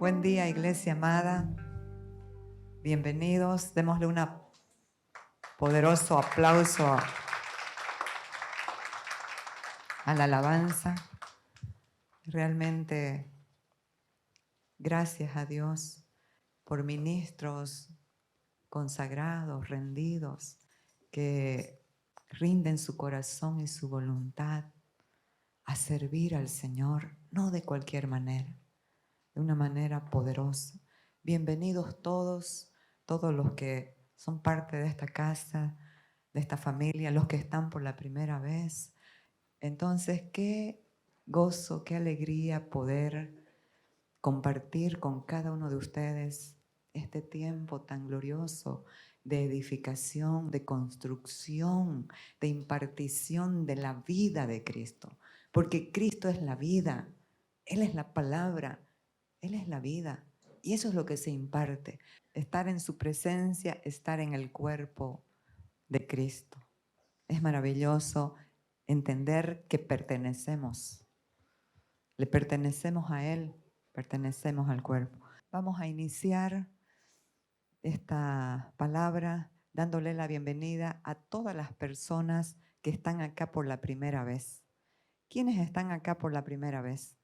Buen día, iglesia amada. Bienvenidos. Démosle un poderoso aplauso a la alabanza. Realmente, gracias a Dios por ministros consagrados, rendidos, que rinden su corazón y su voluntad a servir al Señor, no de cualquier manera, de una manera poderosa. Bienvenidos todos los que son parte de esta casa, de esta familia, los que están por la primera vez. Entonces, qué gozo, qué alegría poder compartir con cada uno de ustedes este tiempo tan glorioso de edificación, de construcción, de impartición de la vida de Cristo. Porque Cristo es la vida, Él es la palabra, Él es la vida. Y eso es lo que se imparte, estar en su presencia, estar en el cuerpo de Cristo. Es maravilloso entender que pertenecemos, le pertenecemos a Él, pertenecemos al cuerpo. Vamos a iniciar esta palabra dándole la bienvenida a todas las personas que están acá por la primera vez. ¿Quiénes están acá por la primera vez?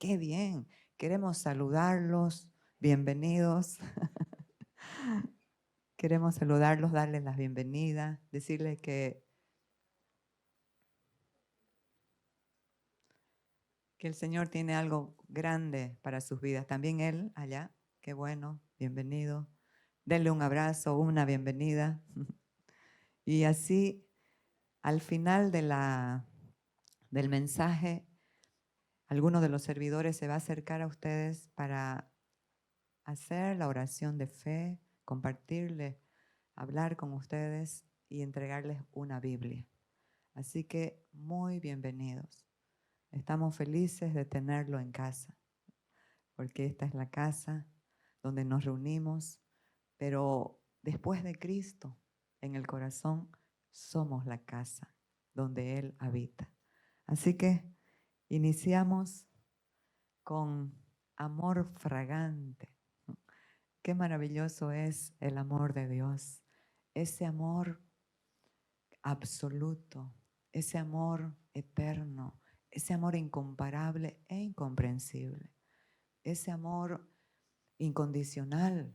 ¡Qué bien! Queremos saludarlos, bienvenidos. Queremos saludarlos, darles la bienvenida, decirles que el Señor tiene algo grande para sus vidas. También Él allá, qué bueno, bienvenido. Denle un abrazo, una bienvenida. Y así, al final del mensaje, alguno de los servidores se va a acercar a ustedes para hacer la oración de fe, compartirle, hablar con ustedes y entregarles una Biblia. Así que muy bienvenidos. Estamos felices de tenerlo en casa, porque esta es la casa donde nos reunimos, pero después de Cristo, en el corazón, somos la casa donde Él habita. Así que iniciamos con amor fragante. Qué maravilloso es el amor de Dios, ese amor absoluto, ese amor eterno, ese amor incomparable e incomprensible, ese amor incondicional.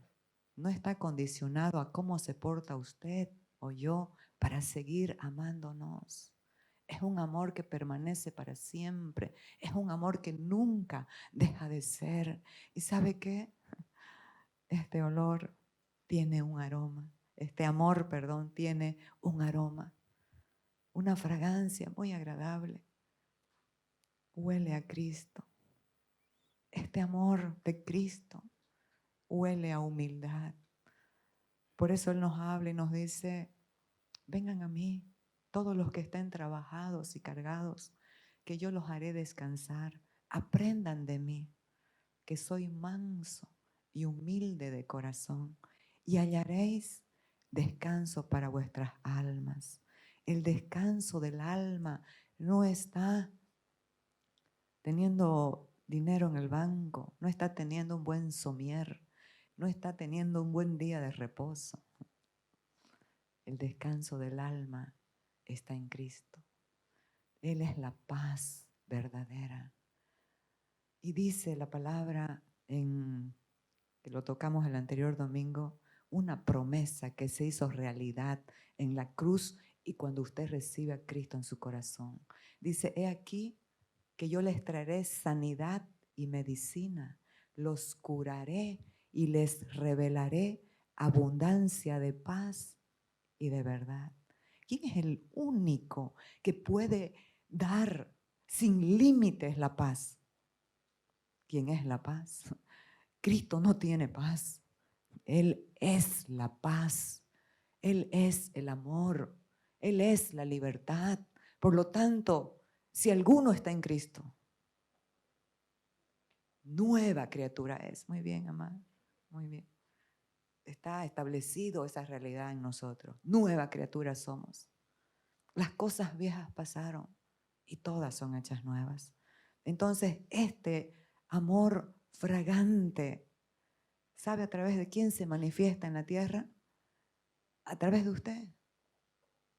No está condicionado a cómo se porta usted o yo para seguir amándonos. Es un amor que permanece para siempre. Es un amor que nunca deja de ser. ¿Y sabe qué? Este olor tiene un aroma. Este amor, perdón, tiene un aroma. Una fragancia muy agradable. Huele a Cristo. Este amor de Cristo huele a humildad. Por eso Él nos habla y nos dice, vengan a mí, todos los que estén trabajados y cargados, que yo los haré descansar. Aprendan de mí, que soy manso y humilde de corazón, y hallaréis descanso para vuestras almas. El descanso del alma no está teniendo dinero en el banco, no está teniendo un buen somier, no está teniendo un buen día de reposo. El descanso del alma está en Cristo. Él es la paz verdadera. Y dice la palabra, que lo tocamos el anterior domingo, una promesa que se hizo realidad en la cruz y cuando usted recibe a Cristo en su corazón. Dice, he aquí que yo les traeré sanidad y medicina, los curaré y les revelaré abundancia de paz y de verdad. ¿Quién es el único que puede dar sin límites la paz? ¿Quién es la paz? Cristo no tiene paz. Él es la paz. Él es el amor. Él es la libertad. Por lo tanto, si alguno está en Cristo, nueva criatura es. Muy bien, amada. Muy bien. Está establecido esa realidad en nosotros. Nueva criatura somos. Las cosas viejas pasaron y todas son hechas nuevas. Entonces, este amor fragante. ¿Sabe a través de quién se manifiesta en la tierra? A través de usted,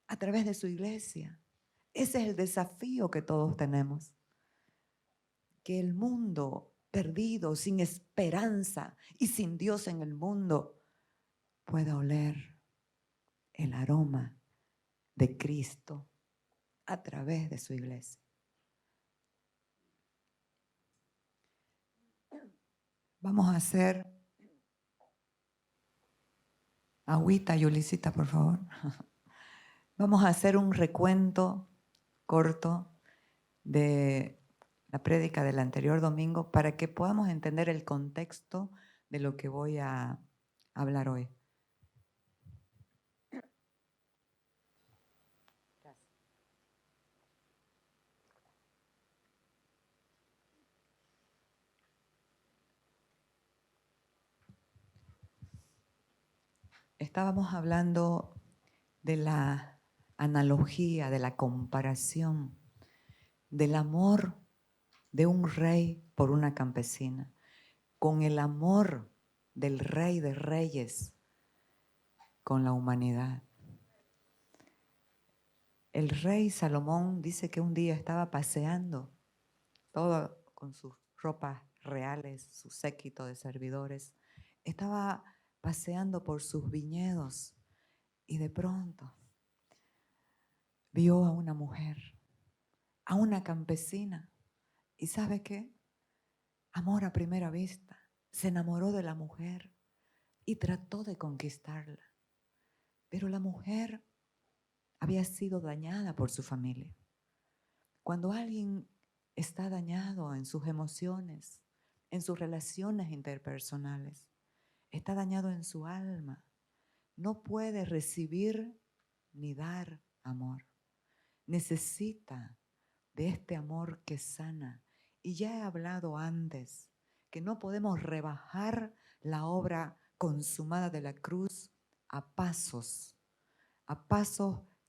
a través de su iglesia. Ese es el desafío que todos tenemos. Que el mundo perdido, sin esperanza y sin Dios en el mundo, pueda oler el aroma de Cristo a través de su iglesia. Vamos a hacer agüita, Yulisita, por favor. Vamos a hacer un recuento corto de la prédica del anterior domingo para que podamos entender el contexto de lo que voy a hablar hoy. Estábamos hablando de la analogía, de la comparación, del amor de un rey por una campesina, con el amor del Rey de Reyes con la humanidad. El rey Salomón dice que un día estaba paseando, todo con sus ropas reales, su séquito de servidores, estaba paseando por sus viñedos y de pronto vio a una mujer, a una campesina. ¿Y sabe qué? Amor a primera vista. Se enamoró de la mujer y trató de conquistarla. Pero la mujer había sido dañada por su familia. Cuando alguien está dañado en sus emociones, en sus relaciones interpersonales, está dañado en su alma, no puede recibir ni dar amor. Necesita de este amor que sana. Y ya he hablado antes que no podemos rebajar la obra consumada de la cruz a pasos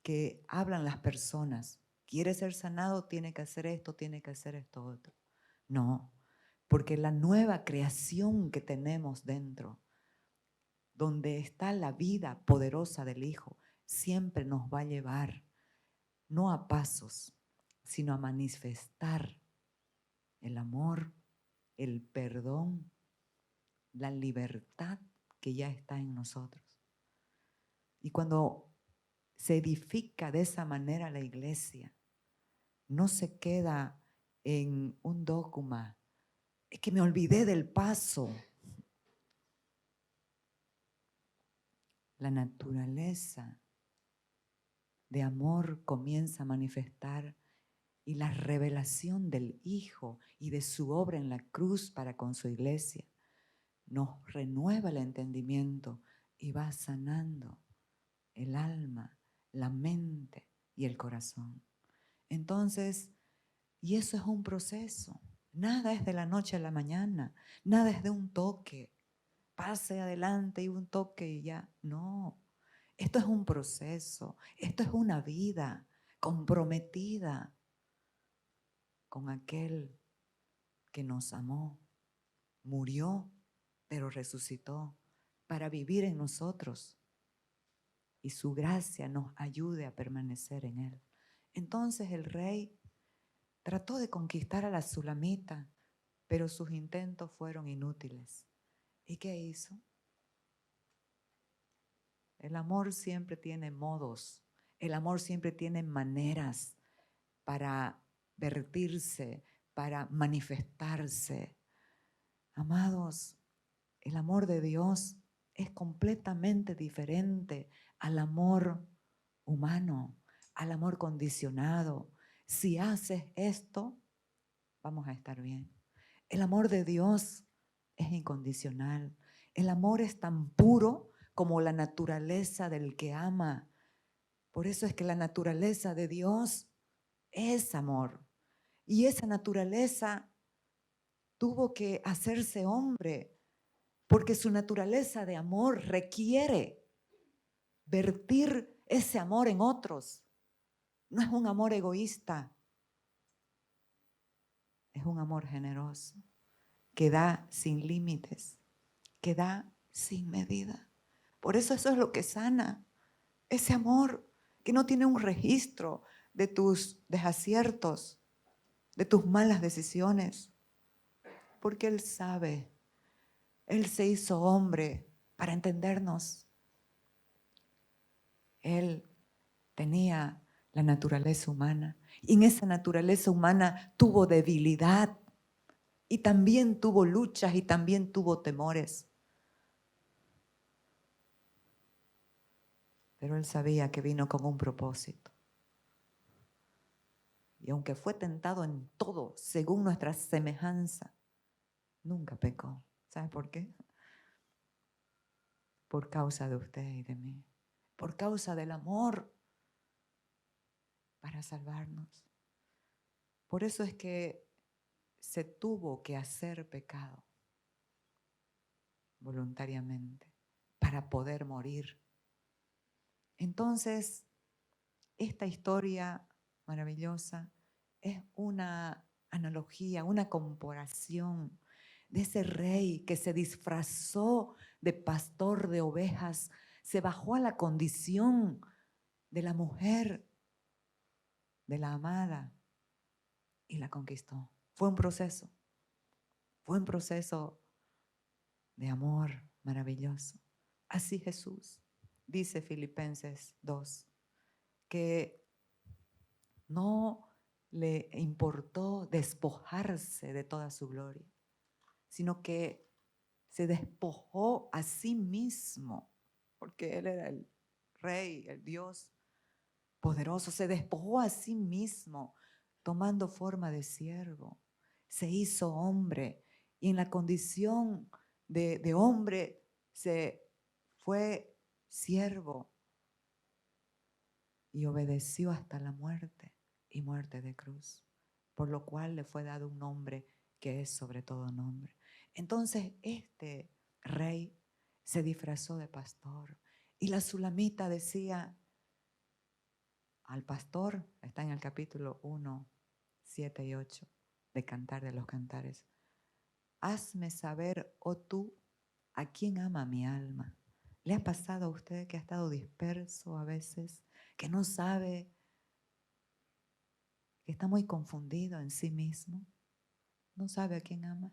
que hablan las personas. ¿Quiere ser sanado? Tiene que hacer esto, tiene que hacer esto otro. No, porque la nueva creación que tenemos dentro, donde está la vida poderosa del Hijo, siempre nos va a llevar, no a pasos, sino a manifestar el amor, el perdón, la libertad que ya está en nosotros. Y cuando se edifica de esa manera la iglesia, no se queda en un dogma. Es que me olvidé del paso. La naturaleza de amor comienza a manifestar y la revelación del Hijo y de su obra en la cruz para con su iglesia nos renueva el entendimiento y va sanando el alma, la mente y el corazón. Entonces, y eso es un proceso. Nada es de la noche a la mañana, nada es de un toque. Pase adelante y un toque y ya. No, esto es un proceso, esto es una vida comprometida con aquel que nos amó, murió, pero resucitó para vivir en nosotros y su gracia nos ayude a permanecer en él. Entonces el rey trató de conquistar a la sulamita, pero sus intentos fueron inútiles. ¿Y qué hizo? El amor siempre tiene modos, el amor siempre tiene maneras para vertirse, para manifestarse. Amados, el amor de Dios es completamente diferente al amor humano, al amor condicionado. Si haces esto, vamos a estar bien. El amor de Dios es incondicional. El amor es tan puro como la naturaleza del que ama. Por eso es que la naturaleza de Dios es amor. Y esa naturaleza tuvo que hacerse hombre, porque su naturaleza de amor requiere vertir ese amor en otros. No es un amor egoísta, es un amor generoso. que da sin límites, que da sin medida. Por eso es lo que sana, ese amor que no tiene un registro de tus desaciertos, de tus malas decisiones, porque Él sabe, Él se hizo hombre para entendernos. Él tenía la naturaleza humana y en esa naturaleza humana tuvo debilidad y también tuvo luchas y también tuvo temores. Pero Él sabía que vino con un propósito. Y aunque fue tentado en todo según nuestra semejanza, nunca pecó. ¿Sabe por qué? Por causa de usted y de mí. Por causa del amor para salvarnos. Por eso es que se tuvo que hacer pecado voluntariamente para poder morir. Entonces, esta historia maravillosa es una analogía, una comparación de ese rey que se disfrazó de pastor de ovejas, se bajó a la condición de la mujer, de la amada, y la conquistó. Fue un proceso de amor maravilloso. Así Jesús, dice Filipenses 2, que no le importó despojarse de toda su gloria, sino que se despojó a sí mismo, porque Él era el Rey, el Dios poderoso, se despojó a sí mismo, tomando forma de siervo. Se hizo hombre y en la condición de hombre se fue siervo y obedeció hasta la muerte y muerte de cruz, por lo cual le fue dado un nombre que es sobre todo nombre. Entonces este rey se disfrazó de pastor y la sulamita decía al pastor, está en el capítulo 1, 7 y 8 de Cantar de los Cantares: hazme saber, oh tú, a quién ama mi alma. ¿Le ha pasado a usted que ha estado disperso a veces, que no sabe, que está muy confundido en sí mismo? ¿No sabe a quién ama?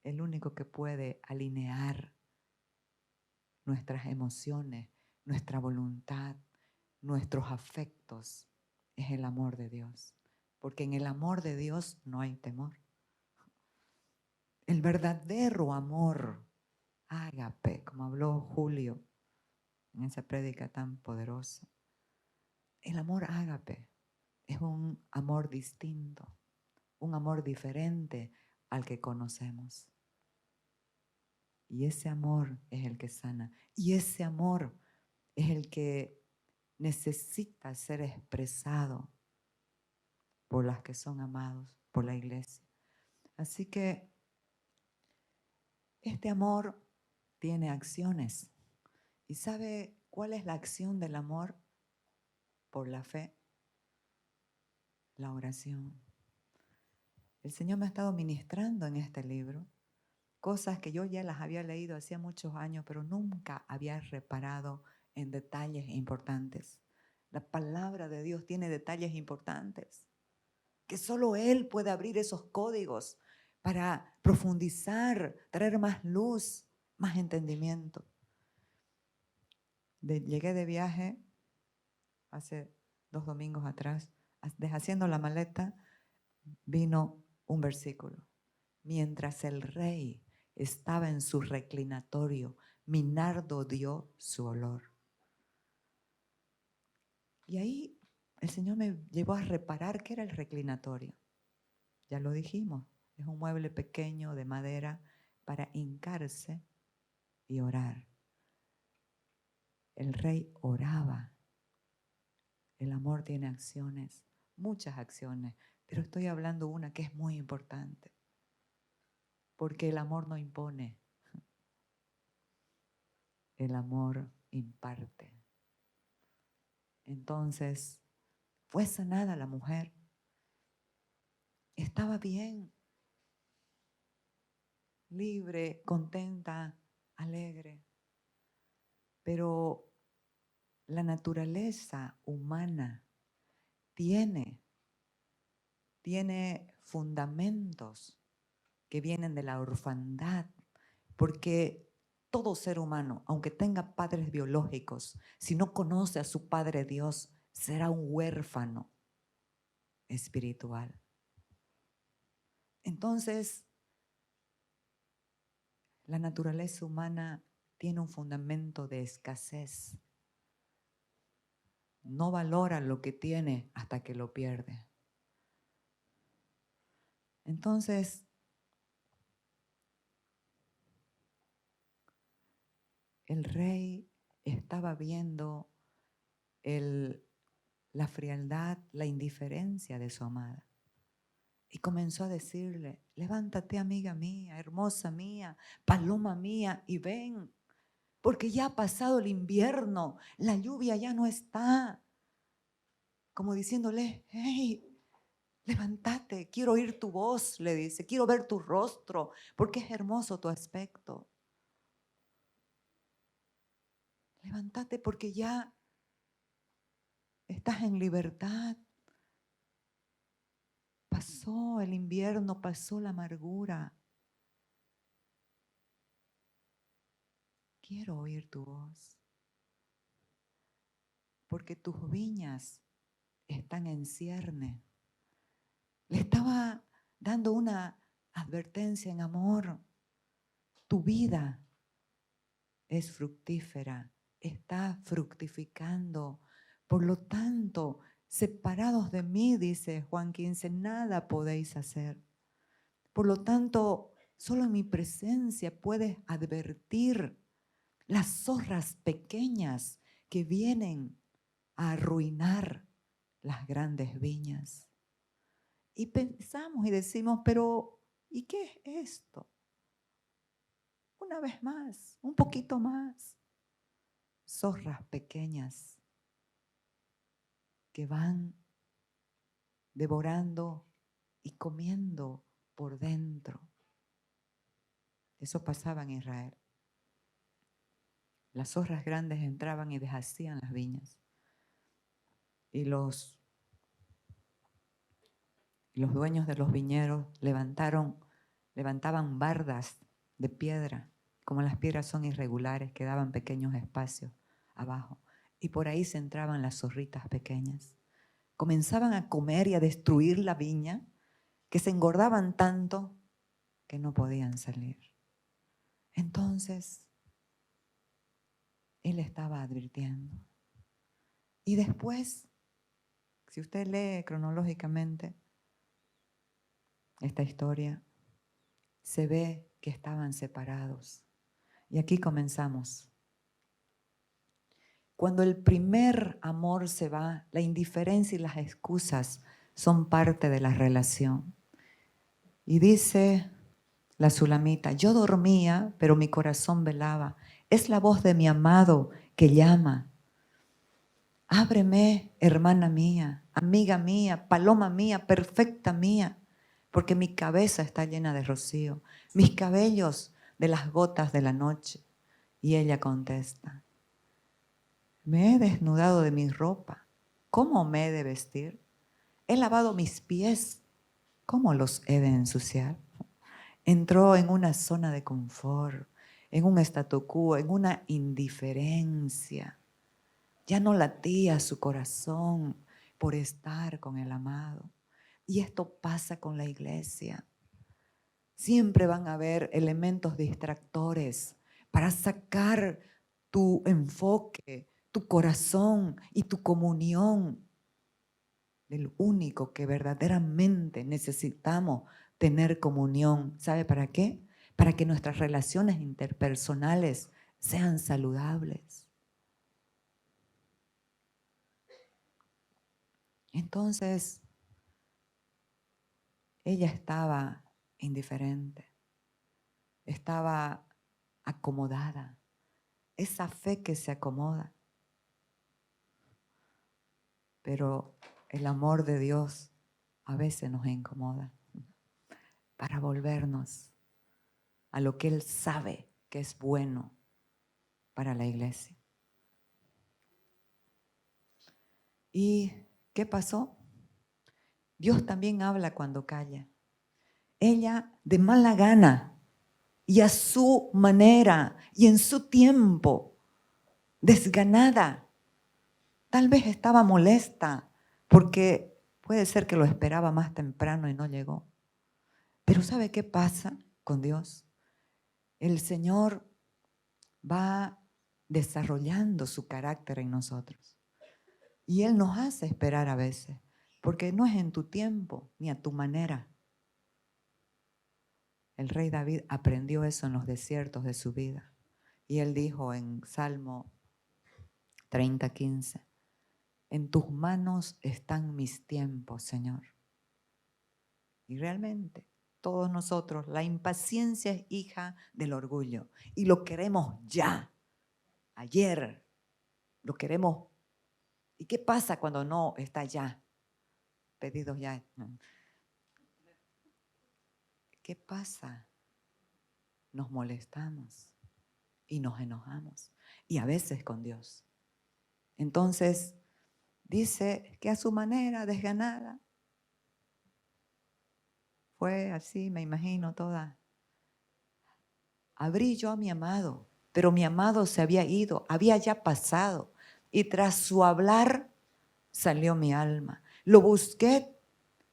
El único que puede alinear nuestras emociones, nuestra voluntad, nuestros afectos es el amor de Dios. Porque en el amor de Dios no hay temor. El verdadero amor, ágape, como habló Julio en esa prédica tan poderosa. El amor ágape es un amor distinto, un amor diferente al que conocemos. Y ese amor es el que sana. Y ese amor es el que necesita ser expresado por las que son amados, por la iglesia. Así que este amor tiene acciones. ¿Y sabe cuál es la acción del amor por la fe? La oración. El Señor me ha estado ministrando en este libro cosas que yo ya las había leído hacía muchos años, pero nunca había reparado en detalles importantes. La palabra de Dios tiene detalles importantes, que solo Él puede abrir esos códigos para profundizar, traer más luz, más entendimiento. Llegué de viaje hace 2 domingos atrás, deshaciendo la maleta, vino un versículo. Mientras el rey estaba en su reclinatorio, mi nardo dio su olor. Y ahí el Señor me llevó a reparar qué era el reclinatorio. Ya lo dijimos, es un mueble pequeño de madera para hincarse y orar. El rey oraba. El amor tiene acciones, muchas acciones, pero estoy hablando una que es muy importante. Porque el amor no impone, el amor imparte. Entonces, fue sanada la mujer. Estaba bien. libre, contenta, alegre. Pero la naturaleza humana tiene fundamentos que vienen de la orfandad, porque todo ser humano, aunque tenga padres biológicos, si no conoce a su Padre Dios, será un huérfano espiritual. Entonces, la naturaleza humana tiene un fundamento de escasez. No valora lo que tiene hasta que lo pierde. Entonces, el rey estaba viendo la frialdad, la indiferencia de su amada. Y comenzó a decirle, levántate, amiga mía, hermosa mía, paloma mía, y ven, porque ya ha pasado el invierno, la lluvia ya no está. Como diciéndole, hey, levántate, quiero oír tu voz, le dice, quiero ver tu rostro, porque es hermoso tu aspecto. Levántate porque ya estás en libertad. Pasó el invierno, pasó la amargura. Quiero oír tu voz, porque tus viñas están en cierne. Le estaba dando una advertencia en amor. Tu vida es fructífera, está fructificando. Por lo tanto, separados de mí, dice Juan 15, nada podéis hacer. Por lo tanto, solo en mi presencia puedes advertir las zorras pequeñas que vienen a arruinar las grandes viñas. Y pensamos y decimos, pero ¿y qué es esto? Una vez más, un poquito más. Zorras pequeñas que van devorando y comiendo por dentro. Eso pasaba en Israel. Las zorras grandes entraban y deshacían las viñas. Y los dueños de los viñedos levantaban bardas de piedra. Como las piedras son irregulares, quedaban pequeños espacios abajo. Y por ahí se entraban las zorritas pequeñas. Comenzaban a comer y a destruir la viña, que se engordaban tanto que no podían salir. Entonces, él estaba advirtiendo. Y después, si usted lee cronológicamente esta historia, se ve que estaban separados. Y aquí comenzamos. Cuando el primer amor se va, la indiferencia y las excusas son parte de la relación. Y dice la Sulamita, yo dormía, pero mi corazón velaba. Es la voz de mi amado que llama. Ábreme, hermana mía, amiga mía, paloma mía, perfecta mía, porque mi cabeza está llena de rocío, mis cabellos de las gotas de la noche. Y ella contesta, me he desnudado de mi ropa, ¿cómo me he de vestir? He lavado mis pies, ¿cómo los he de ensuciar? Entró en una zona de confort, en un statu quo, en una indiferencia. Ya no latía su corazón por estar con el amado. Y esto pasa con la iglesia. Siempre van a haber elementos distractores para sacar tu enfoque, tu corazón y tu comunión del único que verdaderamente necesitamos tener comunión. ¿Sabe para qué? Para que nuestras relaciones interpersonales sean saludables. Entonces, ella estaba indiferente, estaba acomodada. Esa fe que se acomoda. Pero el amor de Dios a veces nos incomoda para volvernos. a lo que Él sabe que es bueno para la iglesia. ¿Y qué pasó? Dios también habla cuando calla. Ella de mala gana y a su manera y en su tiempo, desganada. Tal vez estaba molesta porque puede ser que lo esperaba más temprano y no llegó. Pero ¿sabe qué pasa con Dios? El Señor va desarrollando su carácter en nosotros. Y Él nos hace esperar a veces, porque no es en tu tiempo ni a tu manera. El rey David aprendió eso en los desiertos de su vida. Y él dijo en Salmo 30:15, en tus manos están mis tiempos, Señor. Y realmente, todos nosotros, la impaciencia es hija del orgullo. Y lo queremos ya, ayer, lo queremos. ¿Y qué pasa cuando no está ya? Pedidos ya. ¿Qué pasa? Nos molestamos y nos enojamos. Y a veces con Dios. Entonces, dice que a su manera, desganada, fue así, me imagino toda. Abrí yo a mi amado, pero mi amado se había ido, había ya pasado. Y tras su hablar salió mi alma. Lo busqué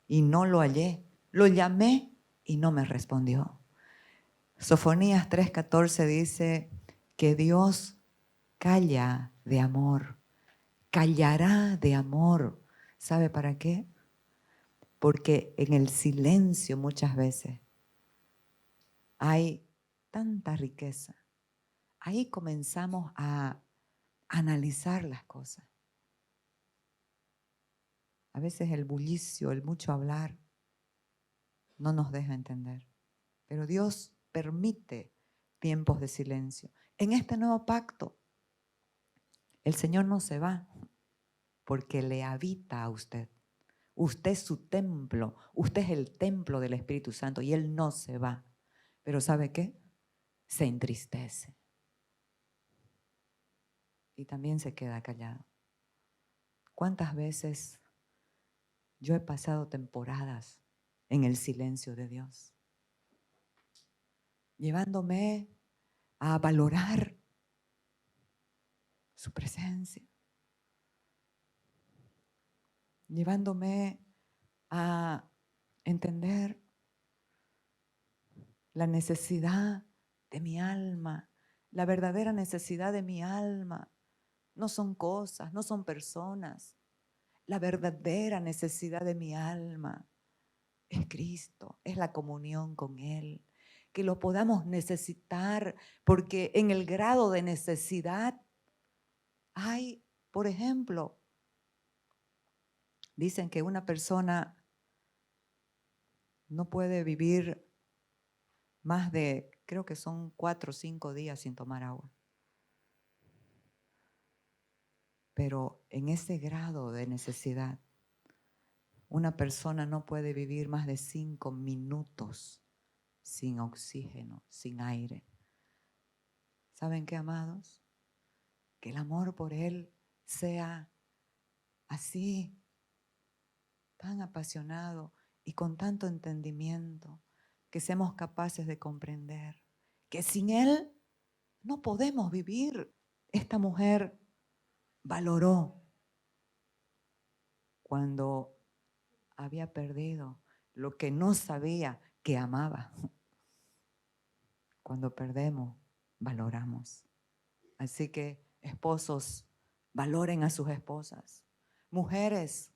y no lo hallé. Lo llamé y no me respondió. Sofonías 3:14 dice que Dios calla de amor, callará de amor. ¿Sabe para qué? Porque en el silencio muchas veces hay tanta riqueza. Ahí comenzamos a analizar las cosas. A veces el bullicio, el mucho hablar, no nos deja entender. Pero Dios permite tiempos de silencio. En este nuevo pacto, el Señor no se va porque le habita a usted. Usted es su templo, usted es el templo del Espíritu Santo y Él no se va. Pero ¿sabe qué? Se entristece y también se queda callado. ¿Cuántas veces yo he pasado temporadas en el silencio de Dios? Llevándome a valorar su presencia, llevándome a entender la necesidad de mi alma, la verdadera necesidad de mi alma. No son cosas, no son personas. La verdadera necesidad de mi alma es Cristo, es la comunión con Él. Que lo podamos necesitar, porque en el grado de necesidad hay, por ejemplo, dicen que una persona no puede vivir más de, creo que son 4 o 5 días sin tomar agua. Pero en ese grado de necesidad, una persona no puede vivir más de 5 minutos sin oxígeno, sin aire. ¿Saben qué, amados? Que el amor por Él sea así, tan apasionado y con tanto entendimiento, que seamos capaces de comprender que sin Él no podemos vivir. Esta mujer valoró cuando había perdido lo que no sabía que amaba. Cuando perdemos, valoramos. Así que, esposos, valoren a sus esposas. Mujeres,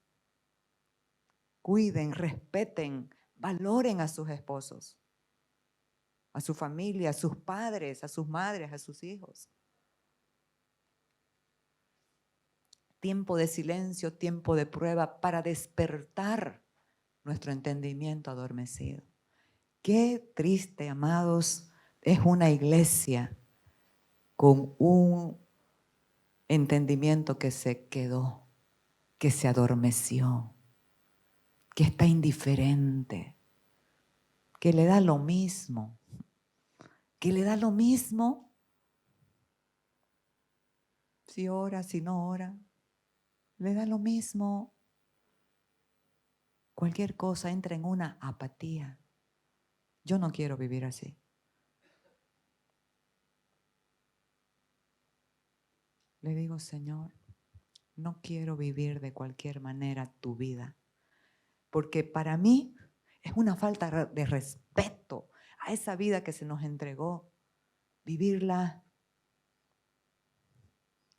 cuiden, respeten, valoren a sus esposos, a su familia, a sus padres, a sus madres, a sus hijos. Tiempo de silencio, tiempo de prueba para despertar nuestro entendimiento adormecido. Qué triste, amados, es una iglesia con un entendimiento que se quedó, que se adormeció, que está indiferente, que le da lo mismo. que le da lo mismo si ora, si no ora, le da lo mismo. Cualquier cosa entra en una apatía. Yo no quiero vivir así. Le digo, Señor, no quiero vivir de cualquier manera tu vida, porque para mí es una falta de respeto a esa vida que se nos entregó, vivirla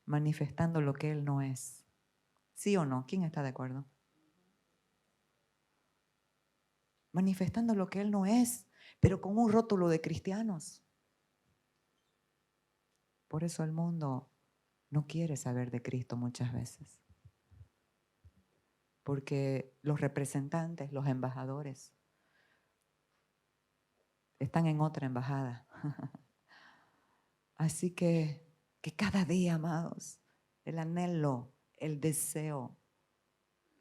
manifestando lo que Él no es. ¿Sí o no? ¿Quién está de acuerdo? Manifestando lo que Él no es, pero con un rótulo de cristianos. Por eso el mundo no quiere saber de Cristo muchas veces. Porque los representantes, los embajadores, están en otra embajada. Así que cada día, amados, el anhelo, el deseo,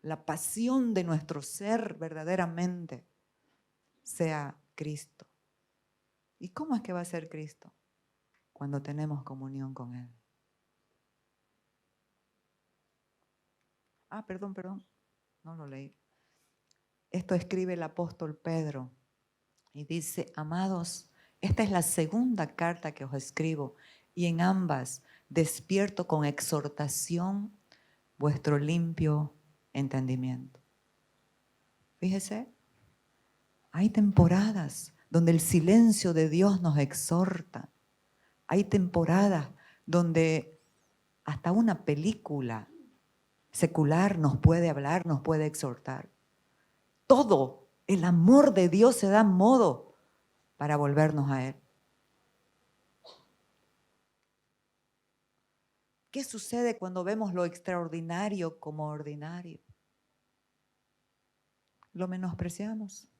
la pasión de nuestro ser verdaderamente sea Cristo. ¿Y cómo es que va a ser Cristo? Cuando tenemos comunión con Él. Perdón, no lo leí. Esto escribe el apóstol Pedro y dice, amados, esta es la segunda carta que os escribo y en ambas despierto con exhortación vuestro limpio entendimiento. Fíjese, hay temporadas donde el silencio de Dios nos exhorta. Hay temporadas donde hasta una película secular nos puede hablar, nos puede exhortar. Todo el amor de Dios se da modo para volvernos a Él. ¿Qué sucede cuando vemos lo extraordinario como ordinario? Lo menospreciamos,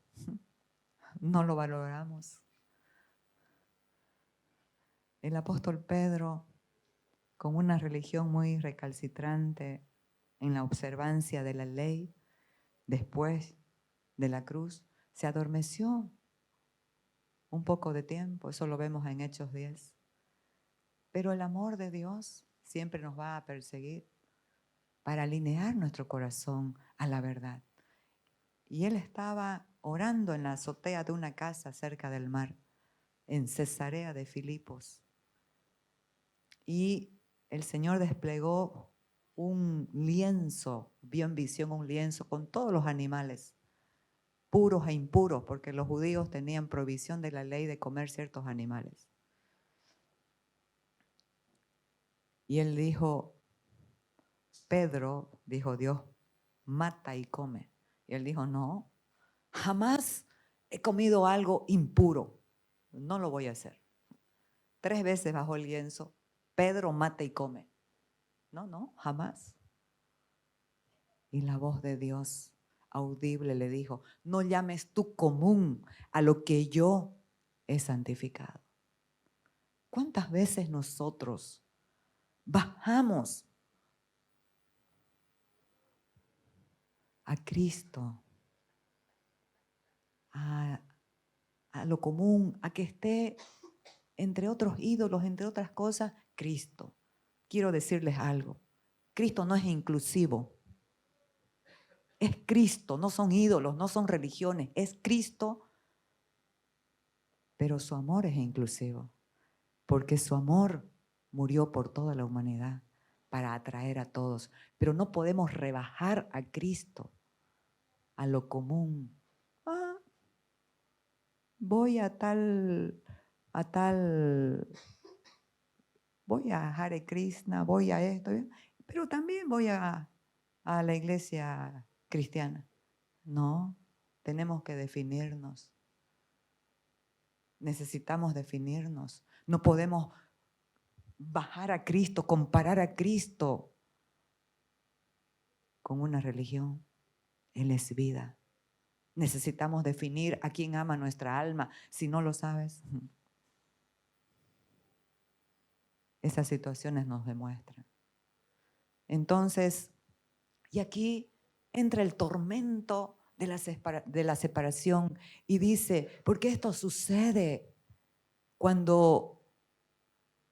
no lo valoramos. El apóstol Pedro, con una religión muy recalcitrante en la observancia de la ley, después de la cruz, se adormeció un poco de tiempo, eso lo vemos en Hechos 10. Pero el amor de Dios siempre nos va a perseguir para alinear nuestro corazón a la verdad. Y él estaba orando en la azotea de una casa cerca del mar, en Cesarea de Filipos. Y el Señor desplegó un lienzo, vio en visión un lienzo con todos los animales, puros e impuros, porque los judíos tenían provisión de la ley de comer ciertos animales. Y él dijo, Pedro, dijo Dios, mata y come. Y él dijo, no, jamás he comido algo impuro, no lo voy a hacer. 3 veces bajo el lienzo, Pedro mata y come. No, jamás. Y la voz de Dios audible le dijo, no llames tú común a lo que yo he santificado. ¿Cuántas veces nosotros bajamos a Cristo, a lo común, a que esté entre otros ídolos, entre otras cosas, Cristo? Quiero decirles algo, Cristo no es inclusivo, es Cristo, no son ídolos, no son religiones, es Cristo, pero su amor es inclusivo, porque su amor murió por toda la humanidad para atraer a todos, pero no podemos rebajar a Cristo a lo común. Voy a tal, voy a Hare Krishna, voy a esto, pero también voy a la iglesia cristiana. No, tenemos que definirnos. Necesitamos definirnos. No podemos bajar a Cristo, comparar a Cristo con una religión. Él es vida. Necesitamos definir a quién ama nuestra alma. Si no lo sabes, esas situaciones nos demuestran. Entonces, y aquí entra el tormento de la separación y dice, ¿por qué esto sucede? Cuando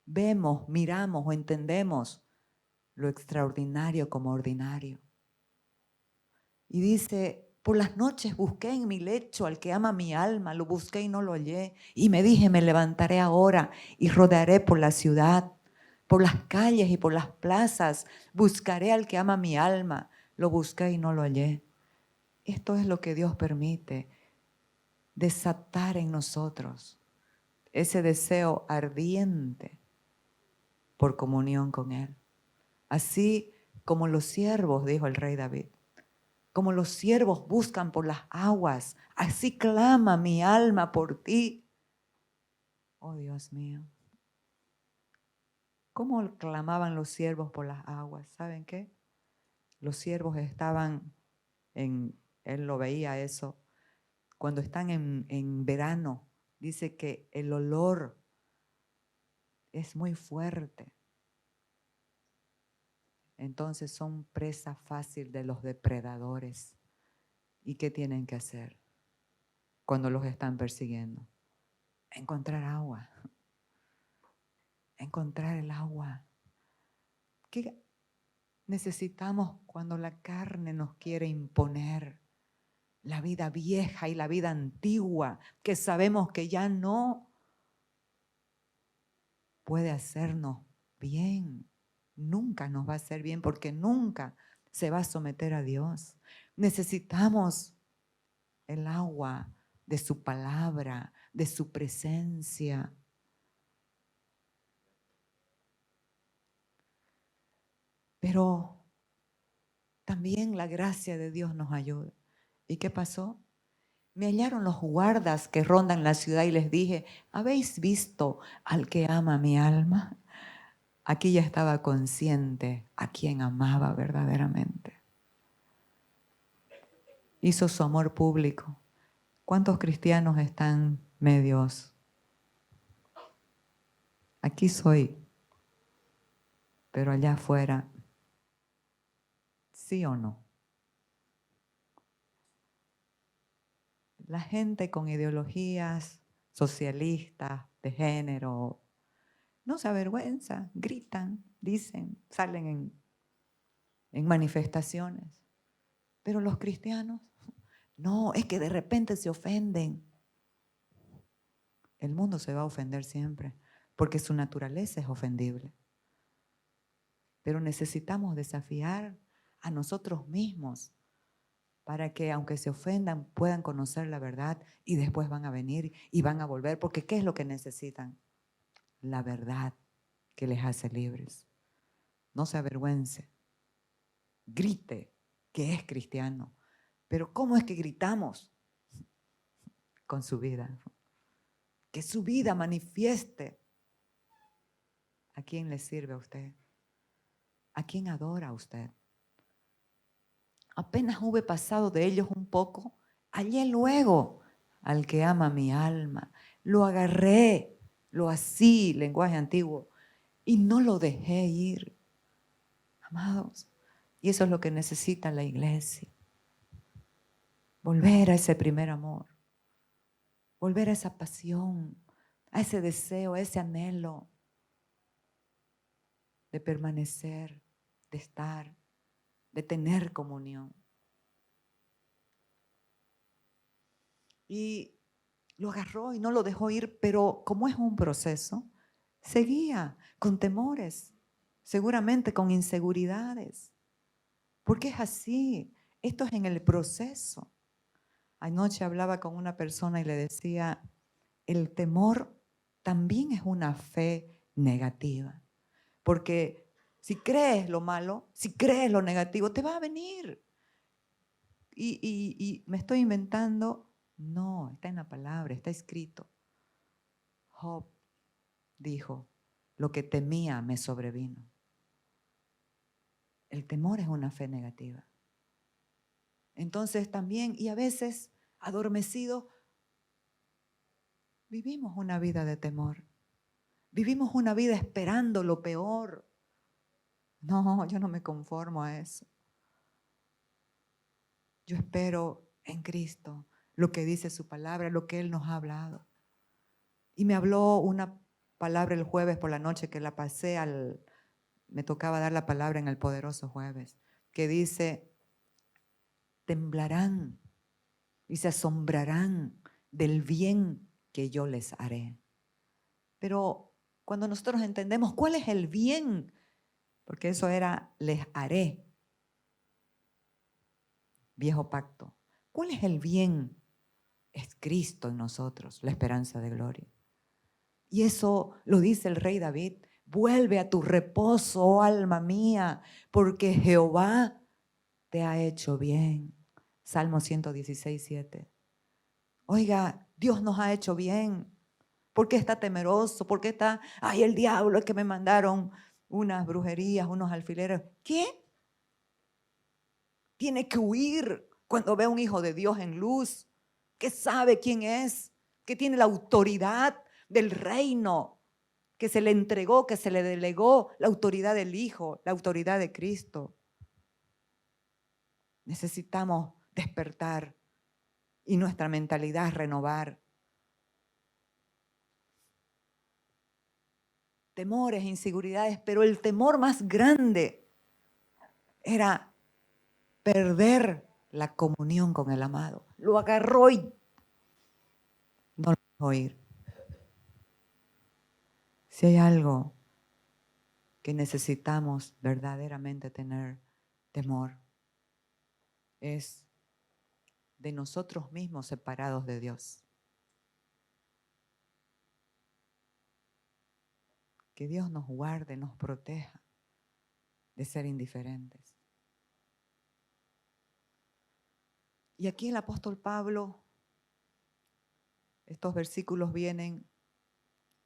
vemos, miramos o entendemos lo extraordinario como ordinario. Y dice, por las noches busqué en mi lecho al que ama mi alma, lo busqué y no lo hallé. Y me dije, me levantaré ahora y rodearé por la ciudad, por las calles y por las plazas. Buscaré al que ama mi alma, lo busqué y no lo hallé. Esto es lo que Dios permite, desatar en nosotros ese deseo ardiente por comunión con Él. Así como los siervos, dijo el rey David, como los siervos buscan por las aguas, así clama mi alma por ti. Oh Dios mío. ¿Cómo clamaban los siervos por las aguas? ¿Saben qué? Los siervos estaban él lo veía eso, cuando están en verano, dice que el olor es muy fuerte. Entonces son presa fácil de los depredadores. ¿Y qué tienen que hacer cuando los están persiguiendo? Encontrar agua. Encontrar el agua. ¿Qué necesitamos cuando la carne nos quiere imponer? La vida vieja y la vida antigua, que sabemos que ya no puede hacernos bien. Nunca nos va a hacer bien porque nunca se va a someter a Dios. Necesitamos el agua de su palabra, de su presencia. Pero también la gracia de Dios nos ayuda. ¿Y qué pasó? Me hallaron los guardas que rondan la ciudad y les dije, ¿habéis visto al que ama mi alma? Aquí ya estaba consciente a quien amaba verdaderamente. Hizo su amor público. ¿Cuántos cristianos están medios? Aquí soy, pero allá afuera, ¿sí o no? La gente con ideologías socialistas, de género, no se avergüenza, gritan, dicen, salen en manifestaciones. Pero los cristianos, no, es que de repente se ofenden. El mundo se va a ofender siempre, porque su naturaleza es ofendible. Pero necesitamos desafiar a nosotros mismos para que aunque se ofendan puedan conocer la verdad y después van a venir y van a volver, porque ¿qué es lo que necesitan? La verdad que les hace libres. No se avergüence, grite que es cristiano, pero ¿cómo es que gritamos? Con su vida. Que su vida manifieste a quién le sirve a usted, a quién adora a usted. Apenas hube pasado de ellos un poco, hallé luego al que ama mi alma. Lo agarré, lo así, lenguaje antiguo, y no lo dejé ir. Amados, y eso es lo que necesita la iglesia. Volver a ese primer amor, volver a esa pasión, a ese deseo, a ese anhelo de permanecer, de estar, de tener comunión. Y lo agarró y no lo dejó ir, pero como es un proceso, seguía con temores, seguramente con inseguridades, porque es así, esto es en el proceso. Anoche hablaba con una persona y le decía, el temor también es una fe negativa, porque si crees lo malo, si crees lo negativo, te va a venir. Y me estoy inventando, no, está en la palabra, está escrito. Job dijo, lo que temía me sobrevino. El temor es una fe negativa. Entonces también, y a veces adormecidos, vivimos una vida de temor. Vivimos una vida esperando lo peor. No, yo no me conformo a eso. Yo espero en Cristo lo que dice su palabra, lo que Él nos ha hablado. Y me habló una palabra el jueves por la noche que la pasé me tocaba dar la palabra en el poderoso jueves, que dice, temblarán y se asombrarán del bien que yo les haré. Pero cuando nosotros entendemos cuál es el bien, porque eso era, les haré, viejo pacto. ¿Cuál es el bien? Es Cristo en nosotros, la esperanza de gloria. Y eso lo dice el rey David. Vuelve a tu reposo, oh alma mía, porque Jehová te ha hecho bien. Salmo 116, 7. Oiga, Dios nos ha hecho bien. ¿Por qué está temeroso? ¿Por qué está, ay, el diablo es que me mandaron unas brujerías, unos alfileres? ¿Qué? Tiene que huir cuando ve a un hijo de Dios en luz, que sabe quién es, que tiene la autoridad del reino, que se le entregó, que se le delegó la autoridad del Hijo, la autoridad de Cristo. Necesitamos despertar y nuestra mentalidad renovar. Temores, inseguridades, pero el temor más grande era perder la comunión con el amado. Lo agarró y no lo dejó ir. Si hay algo que necesitamos verdaderamente tener temor, es de nosotros mismos separados de Dios. Que Dios nos guarde, nos proteja de ser indiferentes. Y aquí el apóstol Pablo, estos versículos vienen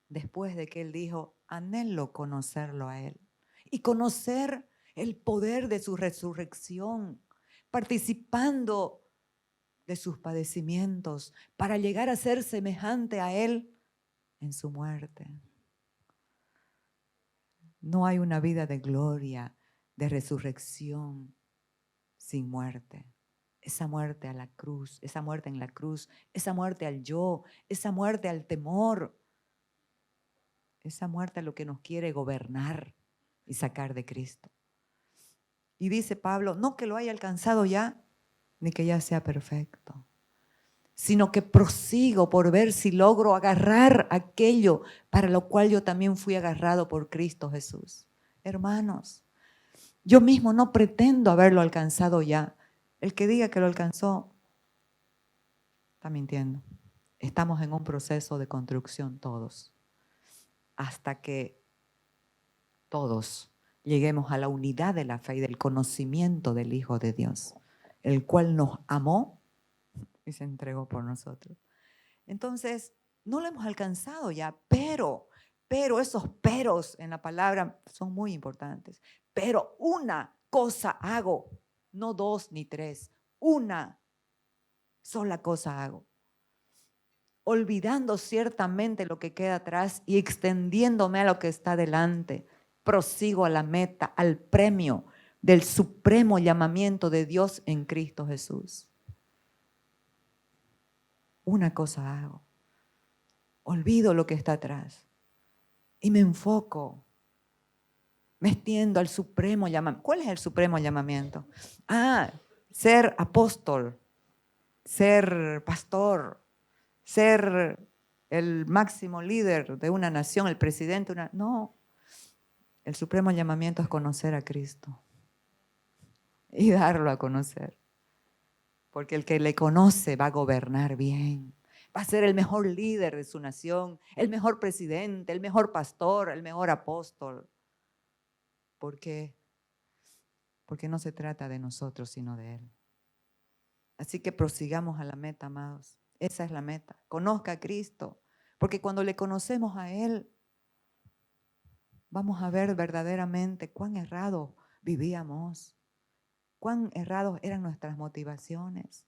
después de que él dijo, anhelo conocerlo a él y conocer el poder de su resurrección, participando de sus padecimientos para llegar a ser semejante a él en su muerte. No hay una vida de gloria, de resurrección sin muerte. Esa muerte a la cruz, esa muerte en la cruz, esa muerte al yo, esa muerte al temor, esa muerte a lo que nos quiere gobernar y sacar de Cristo. Y dice Pablo, no que lo haya alcanzado ya, ni que ya sea perfecto, sino que prosigo por ver si logro agarrar aquello para lo cual yo también fui agarrado por Cristo Jesús. Hermanos, yo mismo no pretendo haberlo alcanzado ya. El que diga que lo alcanzó, está mintiendo. Estamos en un proceso de construcción todos, hasta que todos lleguemos a la unidad de la fe y del conocimiento del Hijo de Dios, el cual nos amó y se entregó por nosotros. Entonces, no lo hemos alcanzado ya, pero esos peros en la palabra son muy importantes. Pero una cosa hago, no dos ni tres, una sola cosa hago. Olvidando ciertamente lo que queda atrás y extendiéndome a lo que está delante, prosigo a la meta, al premio del supremo llamamiento de Dios en Cristo Jesús. Una cosa hago. Olvido lo que está atrás y me enfoco, me extiendo al supremo llamamiento. ¿Cuál es el supremo llamamiento? Ser apóstol, ser pastor, ser el máximo líder de una nación, el presidente. No, el supremo llamamiento es conocer a Cristo y darlo a conocer. Porque el que le conoce va a gobernar bien. Va a ser el mejor líder de su nación, el mejor presidente, el mejor pastor, el mejor apóstol. ¿Por qué? Porque no se trata de nosotros, sino de Él. Así que prosigamos a la meta, amados. Esa es la meta. Conozca a Cristo. Porque cuando le conocemos a Él, vamos a ver verdaderamente cuán errados vivíamos, cuán errados eran nuestras motivaciones.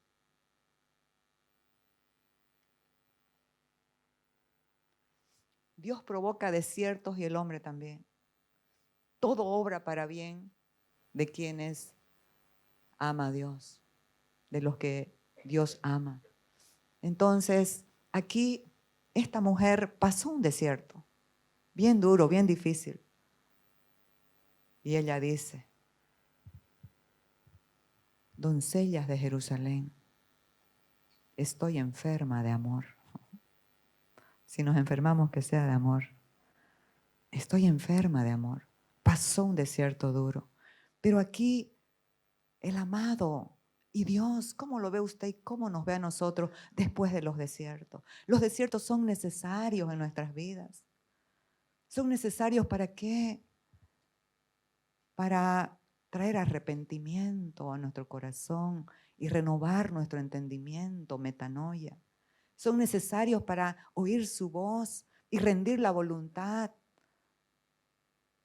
Dios provoca desiertos y el hombre también. Todo obra para bien de quienes ama a Dios, de los que Dios ama. Entonces, aquí esta mujer pasó un desierto, bien duro, bien difícil. Y ella dice, doncellas de Jerusalén, estoy enferma de amor. Si nos enfermamos, que sea de amor. Estoy enferma de amor. Pasó un desierto duro. Pero aquí el amado y Dios, ¿cómo lo ve usted y cómo nos ve a nosotros después de los desiertos? Los desiertos son necesarios en nuestras vidas. ¿Son necesarios para qué? Para traer arrepentimiento a nuestro corazón y renovar nuestro entendimiento, metanoia. Son necesarios para oír su voz y rendir la voluntad.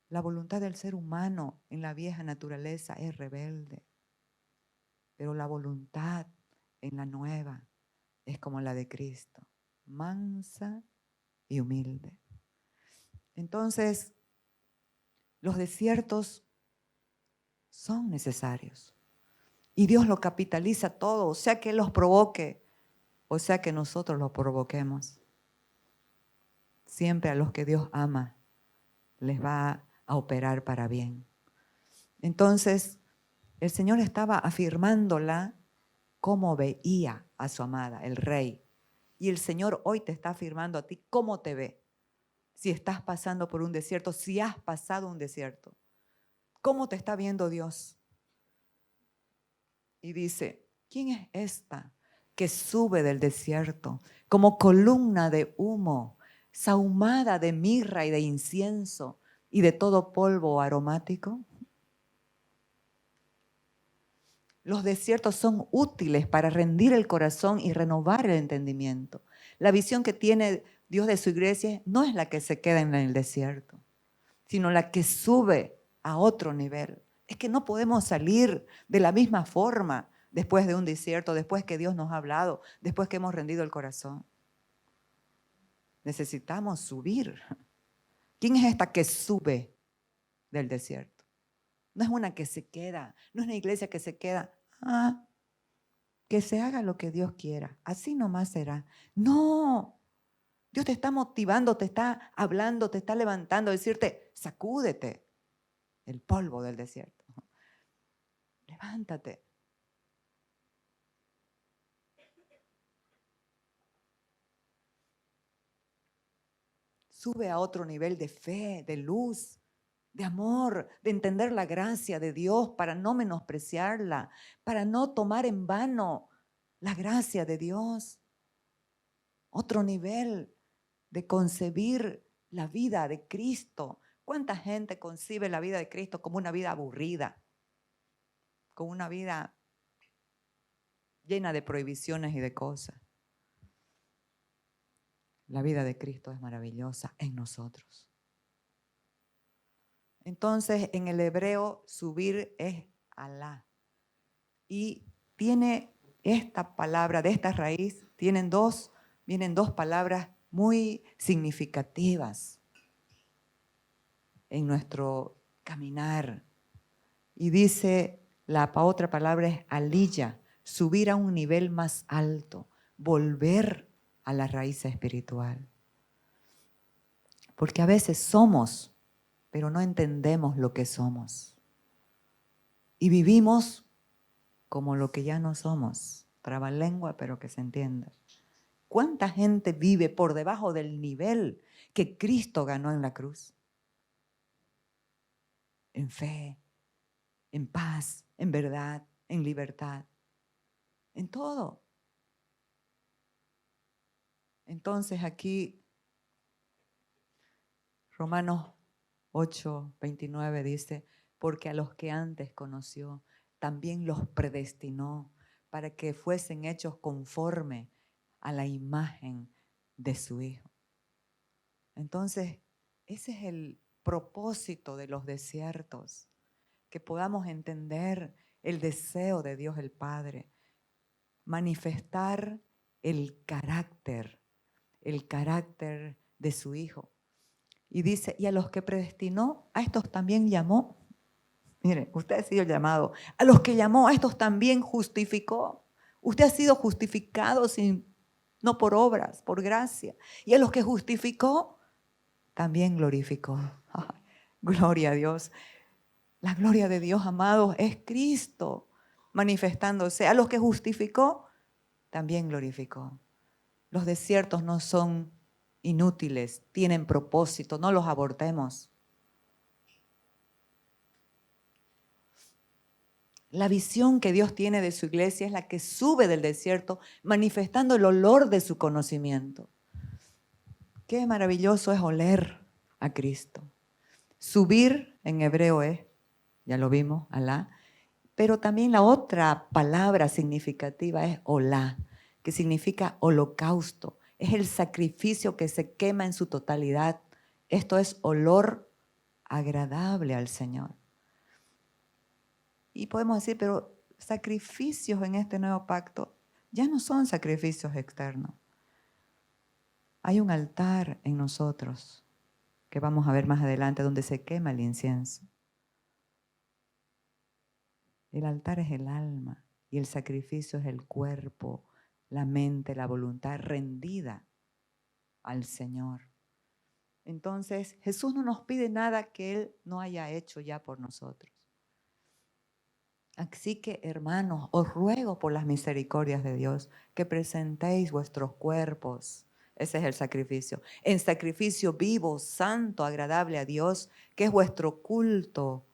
La voluntad del ser humano en la vieja naturaleza es rebelde, pero la voluntad en la nueva es como la de Cristo, mansa y humilde. Entonces, los desiertos son necesarios y Dios lo capitaliza todo, o sea que Él los provoque, o sea que nosotros los provoquemos. Siempre a los que Dios ama les va a operar para bien. Entonces, el Señor estaba afirmándola cómo veía a su amada, el rey. Y el Señor hoy te está afirmando a ti cómo te ve. Si estás pasando por un desierto, si has pasado un desierto, ¿cómo te está viendo Dios? Y dice, ¿quién es esta que sube del desierto como columna de humo, sahumada de mirra y de incienso y de todo polvo aromático? Los desiertos son útiles para rendir el corazón y renovar el entendimiento. La visión que tiene Dios de su iglesia no es la que se queda en el desierto, sino la que sube a otro nivel. Es que no podemos salir de la misma forma después de un desierto, después que Dios nos ha hablado, después que hemos rendido el corazón. Necesitamos subir. ¿Quién es esta que sube del desierto? No es una que se queda, no es una iglesia que se queda. Que se haga lo que Dios quiera, así nomás será. No, Dios te está motivando, te está hablando, te está levantando, decirte, sacúdete el polvo del desierto. Levántate. Sube a otro nivel de fe, de luz, de amor, de entender la gracia de Dios para no menospreciarla, para no tomar en vano la gracia de Dios. Otro nivel de concebir la vida de Cristo. ¿Cuánta gente concibe la vida de Cristo como una vida aburrida? Como una vida llena de prohibiciones y de cosas. La vida de Cristo es maravillosa en nosotros. Entonces, en el hebreo, subir es Alá. Y tiene esta palabra, de esta raíz, vienen dos palabras muy significativas en nuestro caminar. Y dice, la otra palabra es aliyah, subir a un nivel más alto, volver a la raíz espiritual. Porque a veces somos, pero no entendemos lo que somos. Y vivimos como lo que ya no somos. Trabalengua, pero que se entienda. ¿Cuánta gente vive por debajo del nivel que Cristo ganó en la cruz? En fe, en paz, en verdad, en libertad, en todo. Entonces aquí Romanos 8:29 dice, porque a los que antes conoció, también los predestinó para que fuesen hechos conforme a la imagen de su Hijo. Entonces, ese es el propósito de los desiertos, que podamos entender el deseo de Dios el Padre, manifestar el carácter de su Hijo. Y dice, y a los que predestinó, a estos también llamó. Mire, usted ha sido llamado. A los que llamó, a estos también justificó. Usted ha sido justificado sin no por obras, por gracia. Y a los que justificó, también glorificó. Ay, gloria a Dios. La gloria de Dios, amados, es Cristo manifestándose. A los que justificó, también glorificó. Los desiertos no son inútiles, tienen propósito, no los abortemos. La visión que Dios tiene de su iglesia es la que sube del desierto manifestando el olor de su conocimiento. Qué maravilloso es oler a Cristo. Subir en hebreo es, ya lo vimos, Alá, pero también la otra palabra significativa es olá, que significa holocausto. Es el sacrificio que se quema en su totalidad. Esto es olor agradable al Señor. Y podemos decir, pero sacrificios en este nuevo pacto ya no son sacrificios externos. Hay un altar en nosotros, que vamos a ver más adelante, donde se quema el incienso. El altar es el alma y el sacrificio es el cuerpo, la mente, la voluntad rendida al Señor. Entonces, Jesús no nos pide nada que Él no haya hecho ya por nosotros. Así que, hermanos, os ruego por las misericordias de Dios que presentéis vuestros cuerpos. Ese es el sacrificio. En sacrificio vivo, santo, agradable a Dios, que es vuestro culto,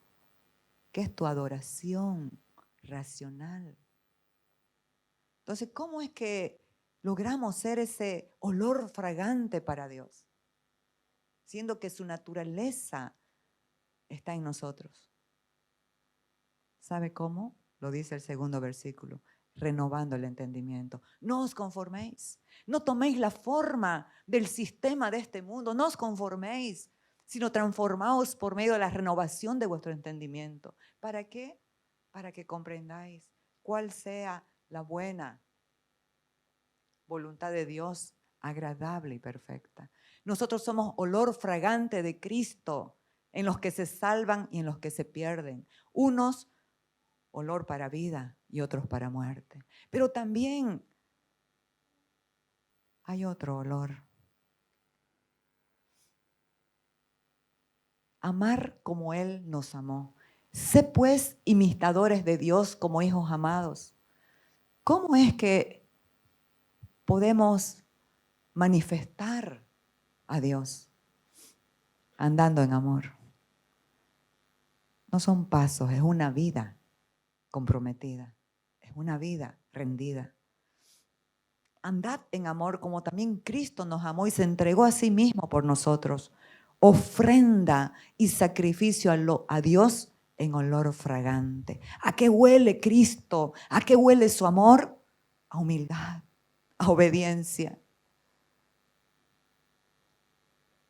que es tu adoración racional. Entonces, ¿cómo es que logramos ser ese olor fragante para Dios? Siendo que su naturaleza está en nosotros. ¿Sabe cómo? Lo dice el segundo versículo, renovando el entendimiento. No os conforméis, no toméis la forma del sistema de este mundo, no os conforméis, sino transformaos por medio de la renovación de vuestro entendimiento. ¿Para qué? Para que comprendáis cuál sea la buena voluntad de Dios, agradable y perfecta. Nosotros somos olor fragante de Cristo en los que se salvan y en los que se pierden. Unos olor para vida y otros para muerte. Pero también hay otro olor. Amar como Él nos amó. Sé pues imitadores de Dios como hijos amados. ¿Cómo es que podemos manifestar a Dios? Andando en amor. No son pasos, es una vida comprometida, es una vida rendida. Andad en amor como también Cristo nos amó y se entregó a sí mismo por nosotros. Ofrenda y sacrificio a Dios en olor fragante. ¿A qué huele Cristo? ¿A qué huele su amor? A humildad, a obediencia,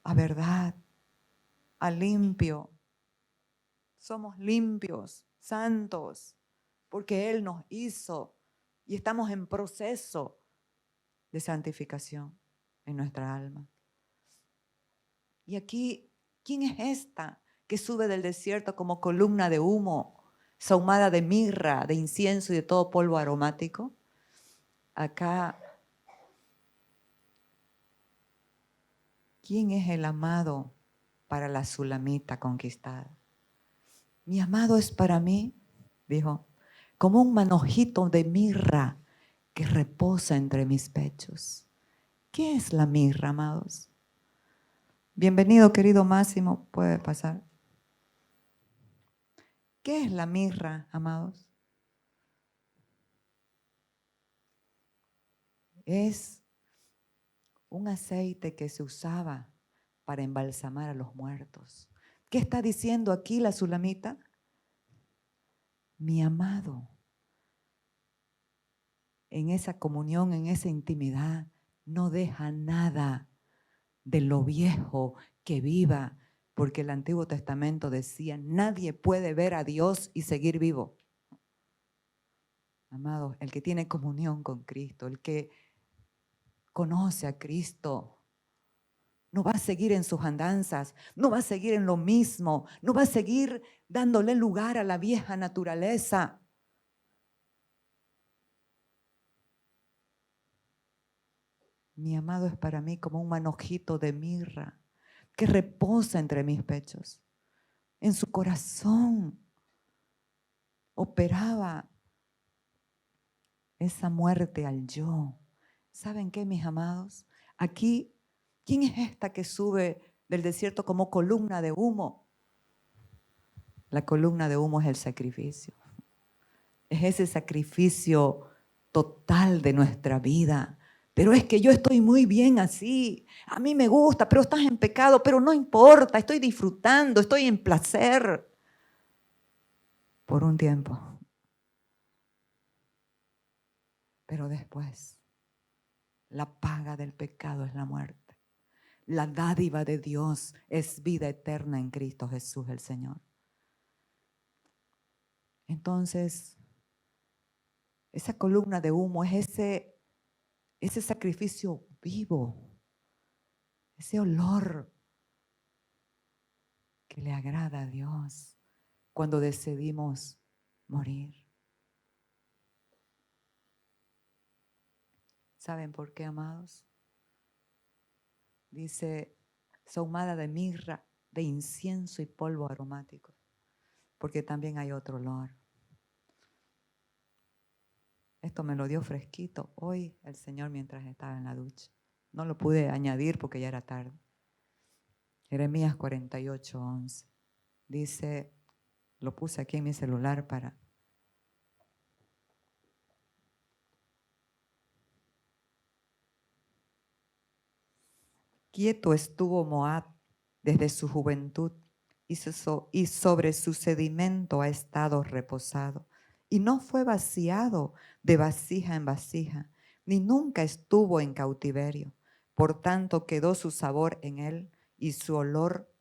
a verdad, a limpio. Somos limpios, santos, porque Él nos hizo y estamos en proceso de santificación en nuestra alma. Y aquí, ¿quién es esta que sube del desierto como columna de humo, sahumada de mirra, de incienso y de todo polvo aromático? Acá, ¿quién es el amado para la sulamita conquistada? Mi amado es para mí, dijo, como un manojito de mirra que reposa entre mis pechos. ¿Qué es la mirra, amados? Bienvenido, querido Máximo, puede pasar. ¿Qué es la mirra, amados? Es un aceite que se usaba para embalsamar a los muertos. ¿Qué está diciendo aquí la sulamita? Mi amado, en esa comunión, en esa intimidad, no deja nada de lo viejo que viva, porque el Antiguo Testamento decía, nadie puede ver a Dios y seguir vivo. Amados, el que tiene comunión con Cristo, el que conoce a Cristo, no va a seguir en sus andanzas, no va a seguir en lo mismo, no va a seguir dándole lugar a la vieja naturaleza. Mi amado es para mí como un manojito de mirra que reposa entre mis pechos. En su corazón operaba esa muerte al yo. ¿Saben qué, mis amados? Aquí, ¿quién es esta que sube del desierto como columna de humo? La columna de humo es el sacrificio. Es ese sacrificio total de nuestra vida. Pero es que yo estoy muy bien así. A mí me gusta, pero estás en pecado, pero no importa, estoy disfrutando, estoy en placer. Por un tiempo. Pero después, la paga del pecado es la muerte. La dádiva de Dios es vida eterna en Cristo Jesús el Señor. Entonces, esa columna de humo es ese sacrificio vivo, ese olor que le agrada a Dios cuando decidimos morir. ¿Saben por qué, amados? Dice, sahumada de mirra, de incienso y polvo aromático, porque también hay otro olor. Esto me lo dio fresquito hoy el Señor mientras estaba en la ducha. No lo pude añadir porque ya era tarde. Jeremías 48:11. Dice, lo puse aquí en mi celular para... Quieto estuvo Moab desde su juventud y sobre su sedimento ha estado reposado. Y no fue vaciado de vasija en vasija, ni nunca estuvo en cautiverio. Por tanto, quedó su sabor en él y su olor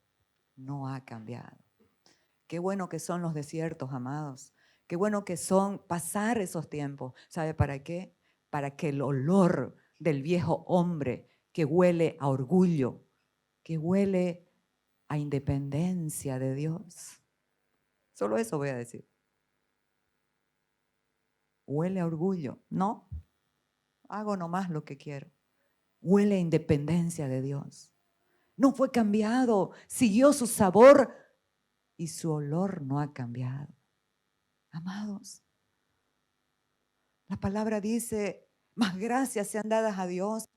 no ha cambiado. Qué bueno que son los desiertos, amados. Qué bueno que son pasar esos tiempos. ¿Sabe para qué? Para que el olor del viejo hombre que huele a orgullo, que huele a independencia de Dios. Solo eso voy a decir. Huele a orgullo. No, hago nomás lo que quiero. Huele a independencia de Dios. No fue cambiado, siguió su sabor y su olor no ha cambiado. Amados, la palabra dice, más gracias sean dadas a Dios,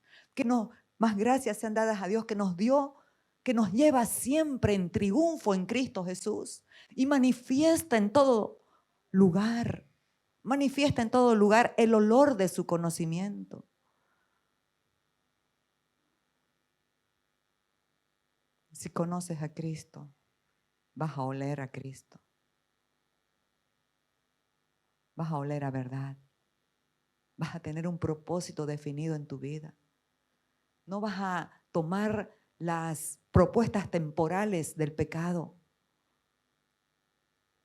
más gracias sean dadas a Dios que nos dio, que nos lleva siempre en triunfo en Cristo Jesús y manifiesta en todo lugar el olor de su conocimiento. Si conoces a Cristo, vas a oler a Cristo, vas a oler a verdad, vas a tener un propósito definido en tu vida. No vas a tomar las propuestas temporales del pecado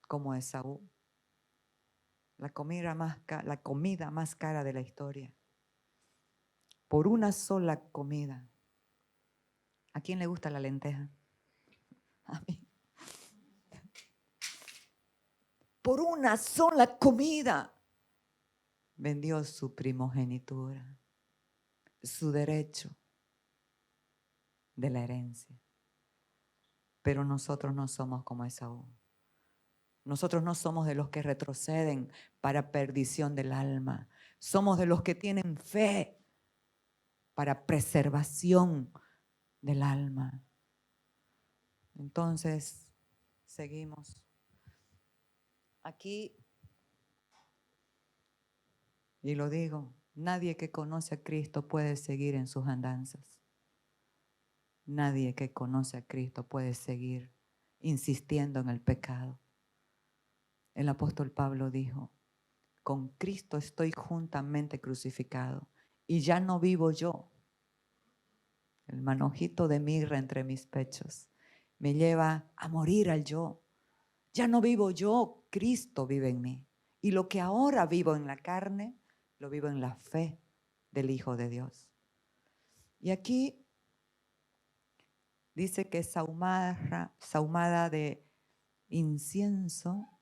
como Esaú. La comida más cara de la historia. Por una sola comida. ¿A quién le gusta la lenteja? A mí. Por una sola comida vendió su primogenitura, su derecho de la herencia. Pero nosotros no somos como Esaú. Nosotros no somos de los que retroceden para perdición del alma. Somos de los que tienen fe para preservación del alma. Entonces, seguimos. Aquí, y lo digo, nadie que conoce a Cristo puede seguir en sus andanzas. Nadie que conoce a Cristo puede seguir insistiendo en el pecado. El apóstol Pablo dijo, con Cristo estoy juntamente crucificado y ya no vivo yo. El manojito de mirra entre mis pechos me lleva a morir al yo. Ya no vivo yo, Cristo vive en mí. Y lo que ahora vivo en la carne, lo vivo en la fe del Hijo de Dios. Y aquí dice que sahumada de incienso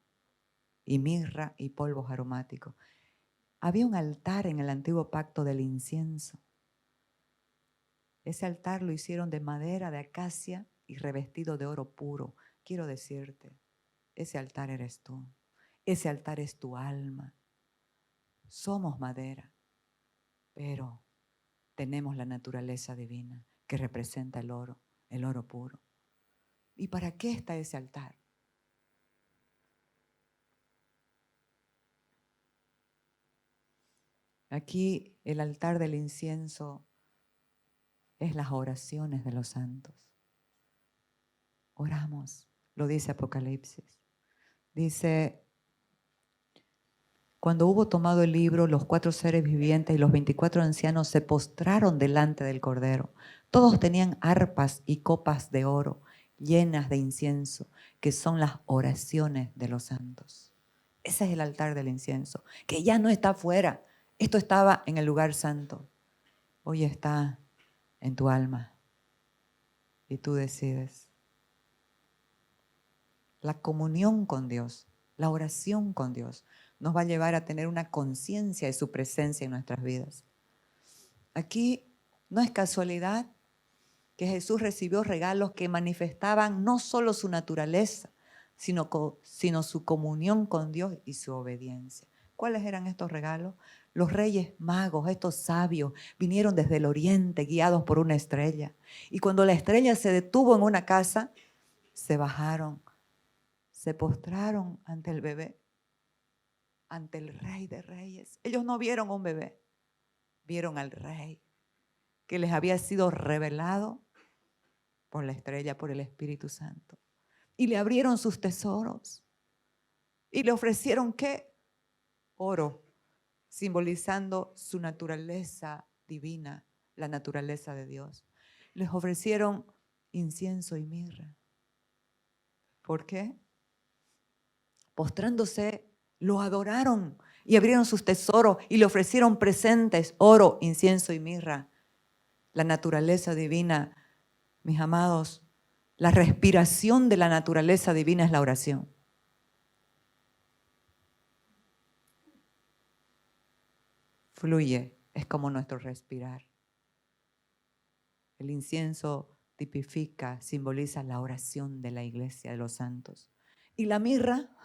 y mirra y polvos aromáticos. Había un altar en el antiguo pacto del incienso. Ese altar lo hicieron de madera de acacia y revestido de oro puro. Quiero decirte, ese altar eres tú. Ese altar es tu alma. Somos madera, pero tenemos la naturaleza divina que representa el oro puro. ¿Y para qué está ese altar? Aquí el altar del incienso es las oraciones de los santos. Oramos, lo dice Apocalipsis. Dice, cuando hubo tomado el libro, los 4 seres vivientes y los 24 ancianos se postraron delante del Cordero. Todos tenían arpas y copas de oro llenas de incienso, que son las oraciones de los santos. Ese es el altar del incienso, que ya no está afuera. Esto estaba en el lugar santo. Hoy está en tu alma y tú decides. La comunión con Dios, la oración con Dios, nos va a llevar a tener una conciencia de su presencia en nuestras vidas. Aquí no es casualidad que Jesús recibió regalos que manifestaban no solo su naturaleza, sino su comunión con Dios y su obediencia. ¿Cuáles eran estos regalos? Los reyes magos, estos sabios, vinieron desde el oriente guiados por una estrella. Y cuando la estrella se detuvo en una casa, se bajaron, se postraron ante el bebé, ante el Rey de Reyes. Ellos no vieron un bebé, vieron al Rey que les había sido revelado por la estrella, por el Espíritu Santo. Y le abrieron sus tesoros y le ofrecieron ¿qué? Oro, simbolizando su naturaleza divina, la naturaleza de Dios. Les ofrecieron incienso y mirra. ¿Por qué? Postrándose, lo adoraron y abrieron sus tesoros y le ofrecieron presentes, oro, incienso y mirra. La naturaleza divina, mis amados, la respiración de la naturaleza divina es la oración. Fluye, es como nuestro respirar. El incienso tipifica, simboliza la oración de la iglesia de los santos. Y la mirra,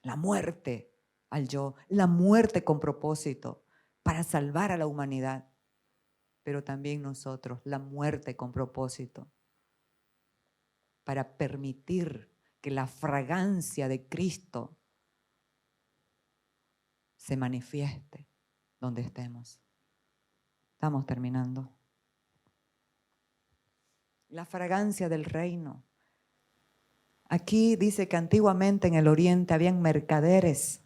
la muerte al yo, la muerte con propósito para salvar a la humanidad. Pero también nosotros, la muerte con propósito para permitir que la fragancia de Cristo se manifieste donde estemos. Estamos terminando. La fragancia del reino. Aquí dice que antiguamente en el oriente habían mercaderes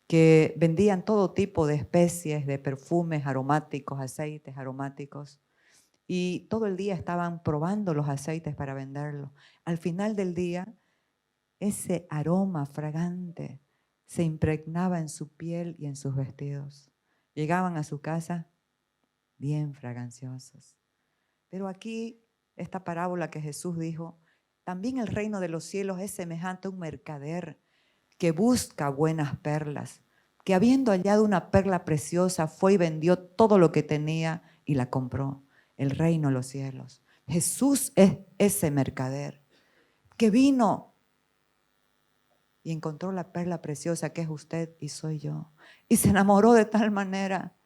que vendían todo tipo de especies, de perfumes aromáticos, aceites aromáticos, y todo el día estaban probando los aceites para venderlos. Al final del día, ese aroma fragante se impregnaba en su piel y en sus vestidos. Llegaban a su casa bien fraganciosos. Pero aquí, esta parábola que Jesús dijo, también el reino de los cielos es semejante a un mercader que busca buenas perlas, que habiendo hallado una perla preciosa, fue y vendió todo lo que tenía y la compró. El reino de los cielos. Jesús es ese mercader que vino y encontró la perla preciosa que es usted y soy yo. Y se enamoró de tal manera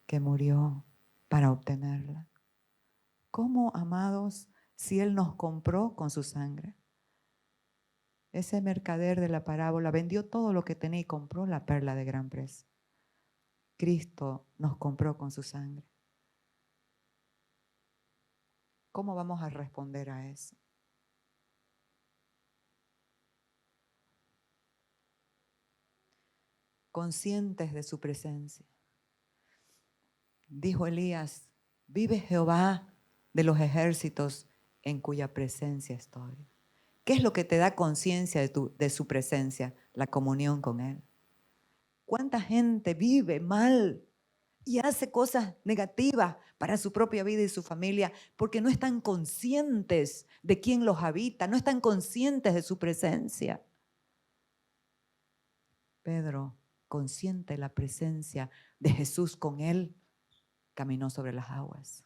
que murió para obtenerla. ¿Cómo, amados, si Él nos compró con su sangre? Ese mercader de la parábola vendió todo lo que tenía y compró la perla de gran precio. Cristo nos compró con su sangre. ¿Cómo vamos a responder a eso? Conscientes de su presencia. Dijo Elías, vive Jehová de los ejércitos en cuya presencia estoy. ¿Qué es lo que te da conciencia de su presencia? La comunión con Él. ¿Cuánta gente vive mal y hace cosas negativas para su propia vida y su familia porque no están conscientes de quién los habita, no están conscientes de su presencia? Pedro consciente de la presencia de Jesús con él, caminó sobre las aguas.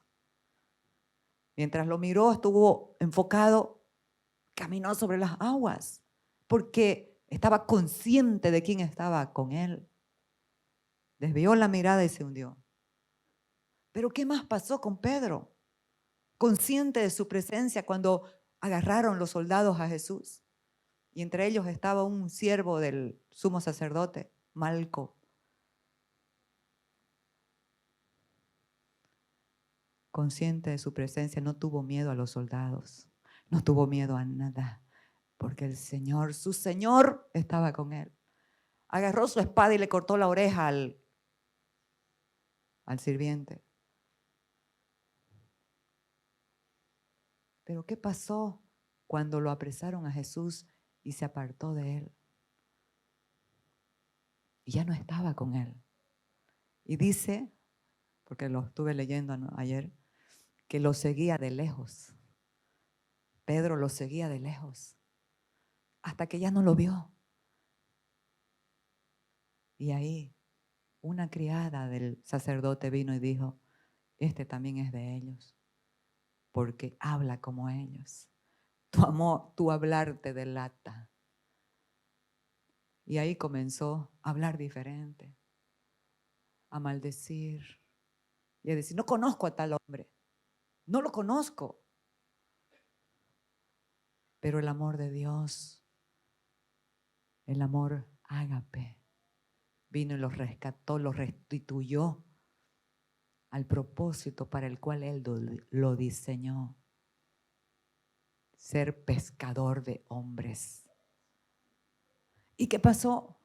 Mientras lo miró, estuvo enfocado, caminó sobre las aguas, porque estaba consciente de quién estaba con él. Desvió la mirada y se hundió. Pero ¿qué más pasó con Pedro? Consciente de su presencia cuando agarraron los soldados a Jesús. Y entre ellos estaba un siervo del sumo sacerdote, Malco. Consciente de su presencia, no tuvo miedo a los soldados, no tuvo miedo a nada, porque el Señor, su Señor, estaba con él. Agarró su espada y le cortó la oreja al sirviente. Pero ¿qué pasó cuando lo apresaron a Jesús y se apartó de él? Y ya no estaba con él. Y dice, porque lo estuve leyendo ayer, que lo seguía de lejos. Pedro lo seguía de lejos, hasta que ya no lo vio. Y ahí una criada del sacerdote vino y dijo, este también es de ellos, porque habla como ellos. Tu hablar te delata. Y ahí comenzó a hablar diferente, a maldecir y a decir, no conozco a tal hombre, no lo conozco. Pero el amor de Dios, el amor ágape, vino y los rescató, los restituyó al propósito para el cual Él lo diseñó. Ser pescador de hombres. ¿Y qué pasó?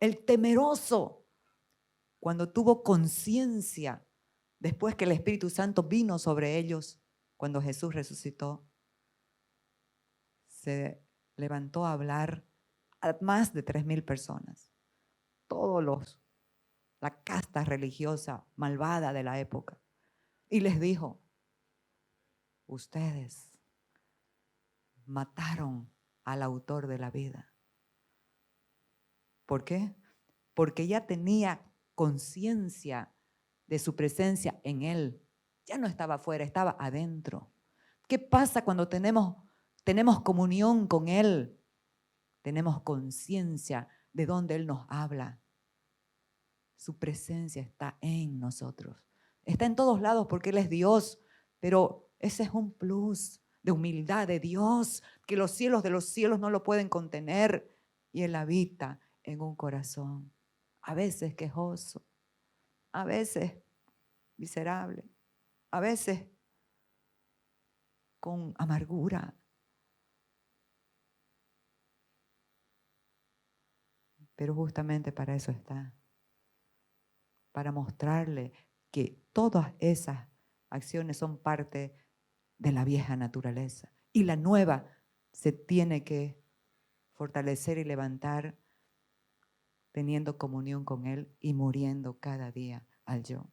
El temeroso, cuando tuvo conciencia, después que el Espíritu Santo vino sobre ellos, cuando Jesús resucitó, se levantó a hablar a más de 3,000 personas. La casta religiosa malvada de la época. Y les dijo, ustedes mataron al autor de la vida. ¿Por qué? Porque ya tenía conciencia de su presencia en él. Ya no estaba afuera, estaba adentro. ¿Qué pasa cuando tenemos comunión con él? Tenemos conciencia de dónde él nos habla. Su presencia está en nosotros. Está en todos lados porque Él es Dios, pero ese es un plus de humildad de Dios, que los cielos de los cielos no lo pueden contener, y Él habita en un corazón, a veces quejoso, a veces miserable, a veces con amargura. Pero justamente para eso está, para mostrarle que todas esas acciones son parte de la vieja naturaleza. Y la nueva se tiene que fortalecer y levantar teniendo comunión con Él y muriendo cada día al yo.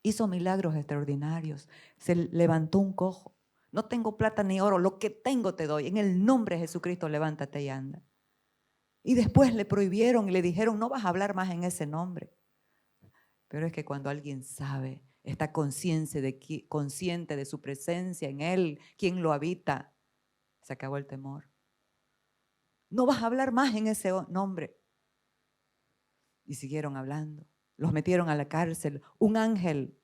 Hizo milagros extraordinarios. Se levantó un cojo. No tengo plata ni oro, lo que tengo te doy. En el nombre de Jesucristo, levántate y anda. Y después le prohibieron y le dijeron, no vas a hablar más en ese nombre. Pero es que cuando alguien sabe, está consciente de su presencia en Él, quien lo habita, se acabó el temor. No vas a hablar más en ese nombre. Y siguieron hablando. Los metieron a la cárcel. Un ángel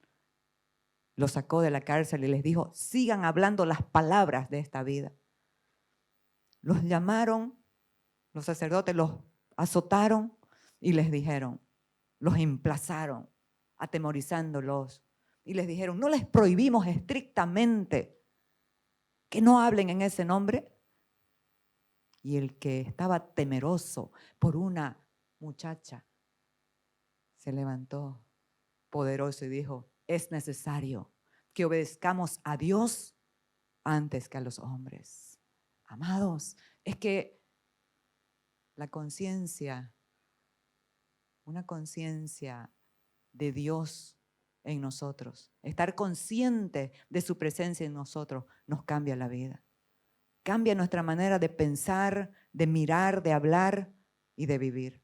los sacó de la cárcel y les dijo, sigan hablando las palabras de esta vida. Los llamaron, los sacerdotes los azotaron y les dijeron, los emplazaron, atemorizándolos. Y les dijeron, ¿no les prohibimos estrictamente que no hablen en ese nombre? Y el que estaba temeroso por una muchacha se levantó poderoso y dijo, es necesario que obedezcamos a Dios antes que a los hombres. Amados, es que la conciencia, una conciencia de Dios en nosotros, estar consciente de su presencia en nosotros, nos cambia la vida. Cambia nuestra manera de pensar, de mirar, de hablar y de vivir.